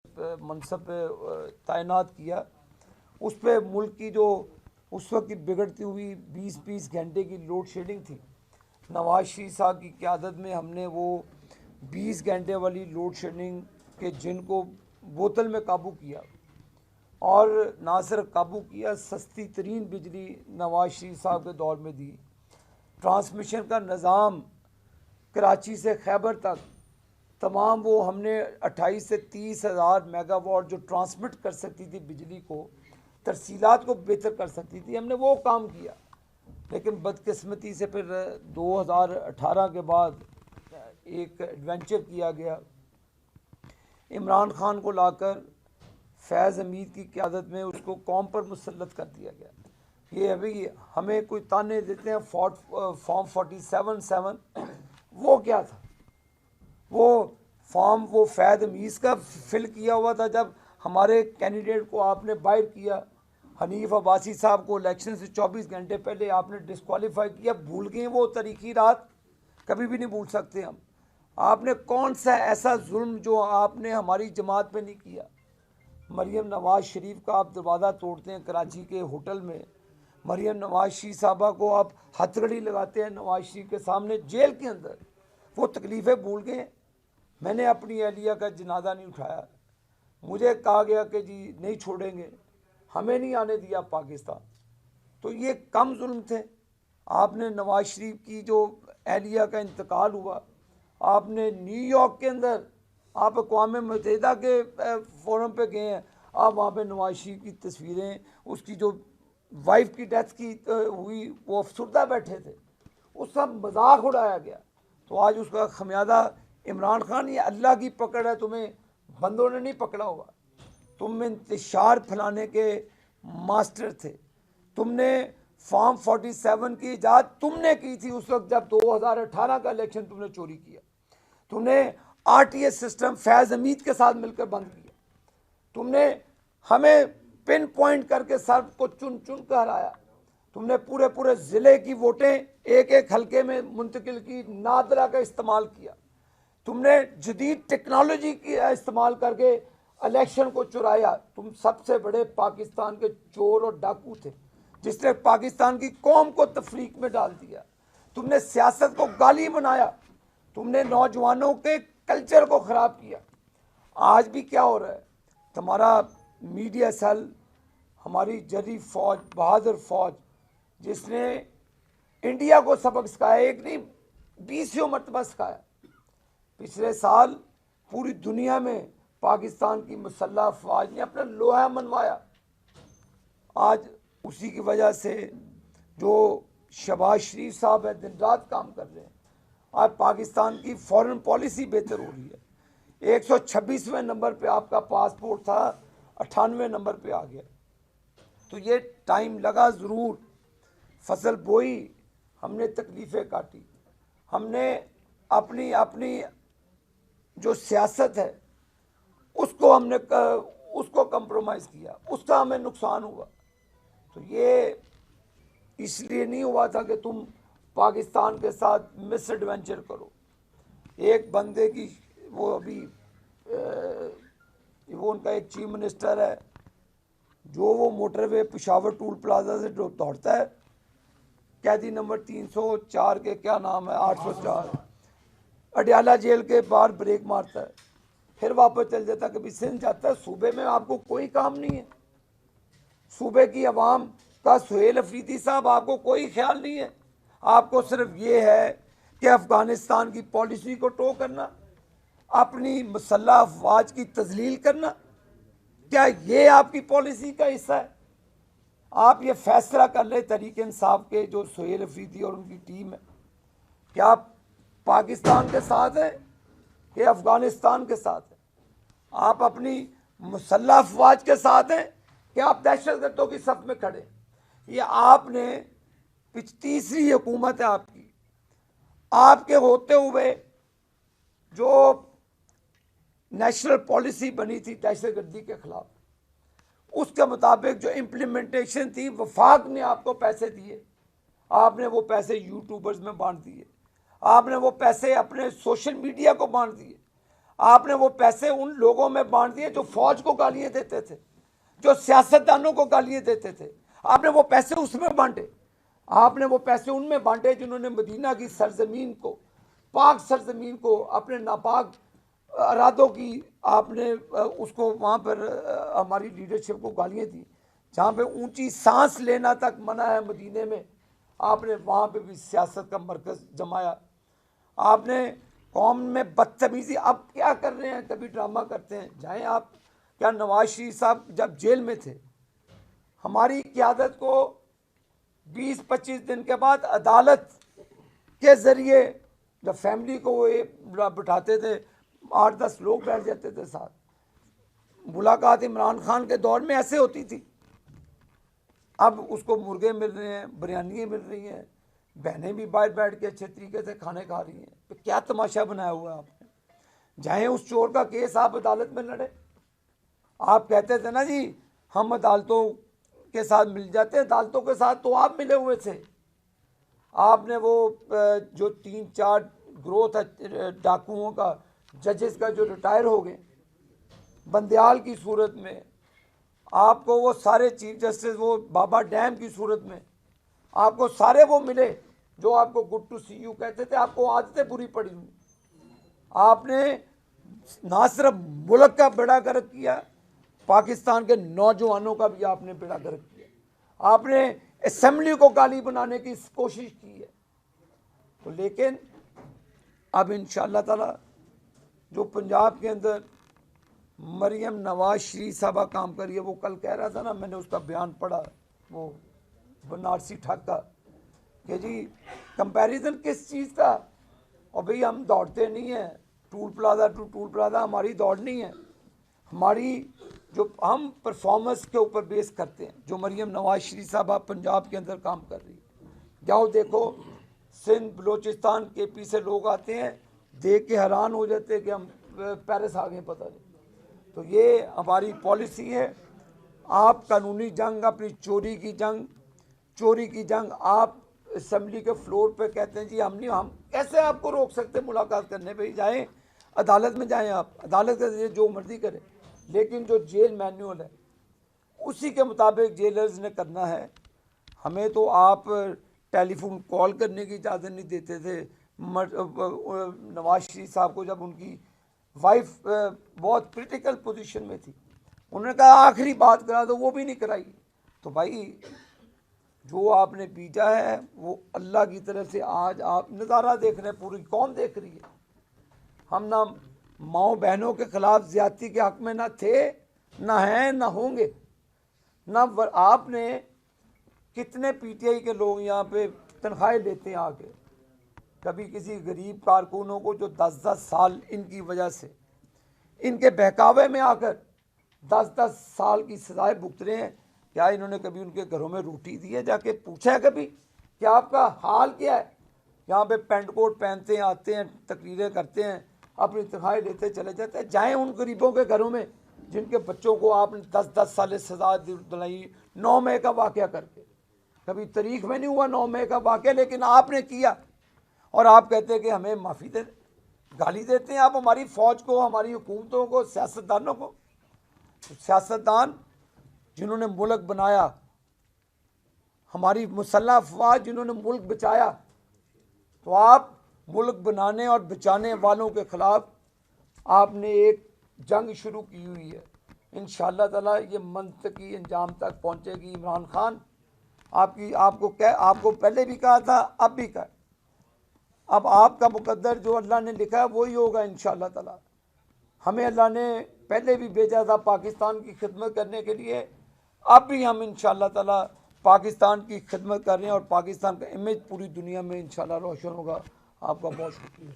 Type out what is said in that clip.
मनसब पे तैनात किया, उस पर मुल्क की जो उस वक्त की बिगड़ती हुई 20-20 घंटे की लोड शेडिंग थी, नवाज शरीफ साहब की क़यादत में हमने वो 20 घंटे वाली लोड शेडिंग के जिन को बोतल में काबू किया, और ना सिर्फ काबू किया, सस्ती तरीन बिजली नवाज शरीफ साहब के दौर में दी। ट्रांसमिशन का निज़ाम कराची से खैबर तक तमाम वो हमने 28 से 30 हज़ार मेगावाट जो ट्रांसमिट कर सकती थी बिजली को, तरसीलात को बेहतर कर सकती थी, हमने वो काम किया। लेकिन बदकिस्मती से फिर 2018 के बाद एक एडवेंचर किया गया, इमरान खान को लाकर फैज़ हमीद की क़यादत में उसको कौम पर मुसल्लत कर दिया गया। ये अभी हमें कोई ताने देते हैं फॉर्म 47-7, वो क्या था? वो फॉर्म वो फैज़ हमीद का फिल किया हुआ था। जब हमारे कैंडिडेट को आपने बाहर किया, हनीफ अब्बासी साहब को इलेक्शन से 24 घंटे पहले आपने डिस्क्वालीफाई किया, भूल गए वो तारीखी रात, कभी भी नहीं भूल सकते हम। आपने कौन सा ऐसा जुल्म जो आपने हमारी जमात पे नहीं किया? मरियम नवाज शरीफ का आप दरवाज़ा तोड़ते हैं कराची के होटल में, मरियम नवाज शरीफ साहबा को आप हथकड़ी लगाते हैं नवाज शरीफ के सामने जेल के अंदर, वो तकलीफ़ें भूल गए। मैंने अपनी अहलिया का जनाजा नहीं उठाया, मुझे कहा गया कि जी नहीं छोड़ेंगे, हमें नहीं आने दिया पाकिस्तान। तो ये कम जुल्म थे। आपने नवाज शरीफ की जो अहलिया का इंतकाल हुआ, आपने न्यूयॉर्क के अंदर आप अक़वाम मुत्तहिदा के फोरम पे गए हैं, आप वहाँ पे नवाज शरीफ की तस्वीरें, उसकी जो वाइफ की डेथ की हुई, वो अफसरदा बैठे थे, उसका मजाक उड़ाया गया। तो आज उसका खमियाजा इमरान खान, ये अल्लाह की पकड़ है, तुम्हें बंदों ने नहीं पकड़ा हुआ। तुम इंतशार फैलाने के मास्टर थे। तुमने फॉर्म 47 की इजाज़त तुमने की थी उस वक्त जब 2018 का इलेक्शन तुमने चोरी किया। तुमने आरटीएस सिस्टम फैज़ हमीद के साथ मिलकर बंद किया। तुमने हमें पिन पॉइंट करके सर को चुन चुन कर हराया। तुमने पूरे पूरे ज़िले की वोटें एक एक हलके में मुंतकिल की, नादरा का इस्तेमाल किया। तुमने जदीद टेक्नोलॉजी का इस्तेमाल करके इलेक्शन को चुराया। तुम सबसे बड़े पाकिस्तान के चोर और डाकू थे, जिसने पाकिस्तान की कौम को तफरीक में डाल दिया। तुमने सियासत को गाली बनाया, तुमने नौजवानों के कल्चर को ख़राब किया। आज भी क्या हो रहा है? तुम्हारा मीडिया सेल, हमारी जरी फौज, बहादुर फौज, जिसने इंडिया को सबक सिखाया, एक नहीं 20 मरतबा सिखाया। पिछले साल पूरी दुनिया में पाकिस्तान की मुसल्लह अफवाज ने अपना लोहा मनवाया। आज उसी की वजह से जो शहबाज शरीफ साहब है, दिन रात काम कर रहे हैं। आज पाकिस्तान की फॉरेन पॉलिसी बेहतर हो रही है। 126वें नंबर पे आपका पासपोर्ट था, 98वें नंबर पे आ गया। तो ये टाइम लगा ज़रूर। फसल बोई, हमने तकलीफ़ें काटी, हमने अपनी अपनी जो सियासत है उसको कंप्रोमाइज़ किया, उसका हमें नुकसान हुआ। तो ये इसलिए नहीं हुआ था कि तुम पाकिस्तान के साथ मिस एडवेंचर करो। एक बंदे की वो अभी वो उनका एक चीफ मिनिस्टर है, जो वो मोटरवे पेशावर टूल प्लाजा से दौड़ता है, कैदी नंबर 304 के क्या नाम है, 804, अडयाला जेल के बाहर ब्रेक मारता है, फिर वापस चल जाता, कभी सिंध जाता है। सूबे में आपको कोई काम नहीं है, सूबे की आवाम का सुहेल अफरीदी साहब आपको कोई ख्याल नहीं है। आपको सिर्फ ये है कि अफगानिस्तान की पॉलिसी को टो करना, अपनी मुसल्लह अफवाज की तजलील करना। क्या ये आपकी पॉलिसी का हिस्सा है? आप ये फैसला कर ले तहरीक इंसाफ के जो सुहेल अफरीदी और उनकी टीम है, क्या आप पाकिस्तान के साथ हैं कि अफगानिस्तान के साथ हैं? आप अपनी मुसल्लह अफवाज के साथ हैं कि आप दहशतगर्दों की सफ में खड़े? ये आपने तीसरी हुकूमत है आपकी। आपके होते हुए जो नेशनल पॉलिसी बनी थी दहशतगर्दी के खिलाफ, उसके मुताबिक जो इम्प्लीमेंटेशन थी, वफाक ने आपको पैसे दिए, आपने वो पैसे यूट्यूबर्स में बांट दिए, आपने वो पैसे अपने सोशल मीडिया को बांट दिए, आपने वो पैसे उन लोगों में बांट दिए जो फौज को गालियां देते थे, जो सियासतदानों को गालियां देते थे। आपने वो पैसे उसमें बांटे, आपने वो पैसे उनमें बांटे जिन्होंने मदीना की सरजमीन को, पाक सरजमीन को, अपने नापाक इरादों की आपने उसको वहाँ पर हमारी लीडरशिप को गालियाँ दी। जहाँ पे ऊंची सांस लेना तक मना है मदीने में, आपने वहाँ पे भी सियासत का मरकज़ जमाया। आपने कौम में बदतमीज़ी, अब क्या कर रहे हैं, कभी ड्रामा करते हैं, जाएँ आप। क्या नवाज शरीफ साहब जब जेल में थे, हमारी क़यादत को 20-25 दिन के बाद अदालत के ज़रिए, जब फैमिली को वो बिठाते थे, 8-10 लोग बैठ जाते थे साथ, मुलाकात इमरान खान के दौर में ऐसे होती थी। अब उसको मुर्गे मिल रहे हैं, बिरयानी मिल रही हैं, बहनें भी बाहर बैठ के अच्छे तरीके से खाने खा रही हैं। तो क्या तमाशा बनाया हुआ है आपने। चाहे उस चोर का केस आप अदालत में लड़े। आप कहते थे ना जी हम अदालतों के साथ मिल जाते हैं, अदालतों के साथ तो आप मिले हुए थे। आपने वो जो 3-4 ग्रोह था डाकुओं का, जजेस का, जो रिटायर हो गए बंदयाल की सूरत में, आपको वो सारे चीफ जस्टिस वो बाबा डैम की सूरत में, आपको सारे वो मिले जो आपको गुड टू सी यू कहते थे। आपको आदतें बुरी पड़ी हुई। आपने ना सिर्फ मुल्क का बेड़ा गर्क किया, पाकिस्तान के नौजवानों का भी आपने बेड़ा गर्क किया। आपने असेंबली को गाली बनाने की कोशिश की है। तो लेकिन अब इंशाअल्लाह ताला जो पंजाब के अंदर मरियम नवाज शरीफ साहबा काम कर रही है, वो कल कह रहा था ना, मैंने उसका बयान पढ़ा, वो बनारसी ठाका, कि जी कंपैरिजन किस चीज़ का। और भाई हम दौड़ते नहीं हैं toll plaza to toll plaza, हमारी दौड़ नहीं है। हमारी जो हम परफॉर्मेंस के ऊपर बेस करते हैं। जो मरियम नवाज शरीफ साहबा पंजाब के अंदर काम कर रही है, जाओ देखो, सिंध बलोचिस्तान केपी से लोग आते हैं, देख के हैरान हो जाते हैं कि हम पेरिस आ गए, पता नहीं। तो ये हमारी पॉलिसी है। आप कानूनी जंग, अपनी चोरी की जंग आप असम्बली के फ्लोर पे कहते हैं जी हम नहीं, हम कैसे आपको रोक सकते मुलाकात करने पे। जाएं अदालत में, जाएं आप अदालत के जरिए जो मर्जी करें, लेकिन जो जेल मैनुअल है उसी के मुताबिक जेलर्स ने करना है। हमें तो आप टेलीफोन कॉल करने की इजाज़त नहीं देते थे। नवाज शरीफ साहब को जब उनकी वाइफ बहुत क्रिटिकल पोजीशन में थी, उन्होंने कहा आखिरी बात करा दो, वो भी नहीं कराई। तो भाई जो आपने बीजा है वो अल्लाह की तरफ से आज आप नज़ारा देख रहे हैं, पूरी कौम देख रही है। हम ना माओ बहनों के खिलाफ ज्यादती के हक में ना थे, ना हैं, ना होंगे। ना आपने कितने पीटीआई के लोग यहाँ पे तनख्वाहें लेते हैं आके, कभी किसी गरीब कारकुनों को जो 10-10 साल इनकी वजह से, इनके बहकावे में आकर 10-10 साल की सजाएं भुगत रहे हैं। क्या इन्होंने कभी उनके घरों में रोटी दी है? जाके पूछा है कभी कि आपका हाल क्या है? यहाँ पे पेंट कोट पहनते हैं, आते हैं, तकरीरें करते हैं, अपनी तनख्वाहें लेते चले जाते हैं। जाएँ उन गरीबों के घरों में जिनके बच्चों को आपने 10-10 साल सजा दिलाई 9 मई का वाक़या करके। कभी तारीख में नहीं हुआ 9 मई का वाक़या, लेकिन आपने किया। और आप कहते हैं कि हमें माफ़ी दे, गाली देते हैं आप हमारी फ़ौज को, हमारी हुकूमतों को, सियासतदानों को। तो सियासतदान जिन्होंने मुल्क बनाया, हमारी मुसल्लह अफवाज जिन्होंने मुल्क बचाया, तो आप मुल्क बनाने और बचाने वालों के ख़िलाफ़ आपने एक जंग शुरू की हुई है। इंशाअल्लाह ताला ये मंतकी अंजाम तक पहुँचेगी। इमरान खान आपको पहले भी कहा था, अब भी कहा, अब आपका मुकद्दर जो अल्लाह ने लिखा है वही होगा इंशाअल्लाह ताला। हमें अल्लाह ने पहले भी भेजा था पाकिस्तान की खिदमत करने के लिए, अब भी हम इंशाअल्लाह ताला पाकिस्तान की खिदमत कर रहे हैं और पाकिस्तान का इमेज पूरी दुनिया में इंशाअल्लाह रोशन होगा। आपका बहुत शुक्रिया।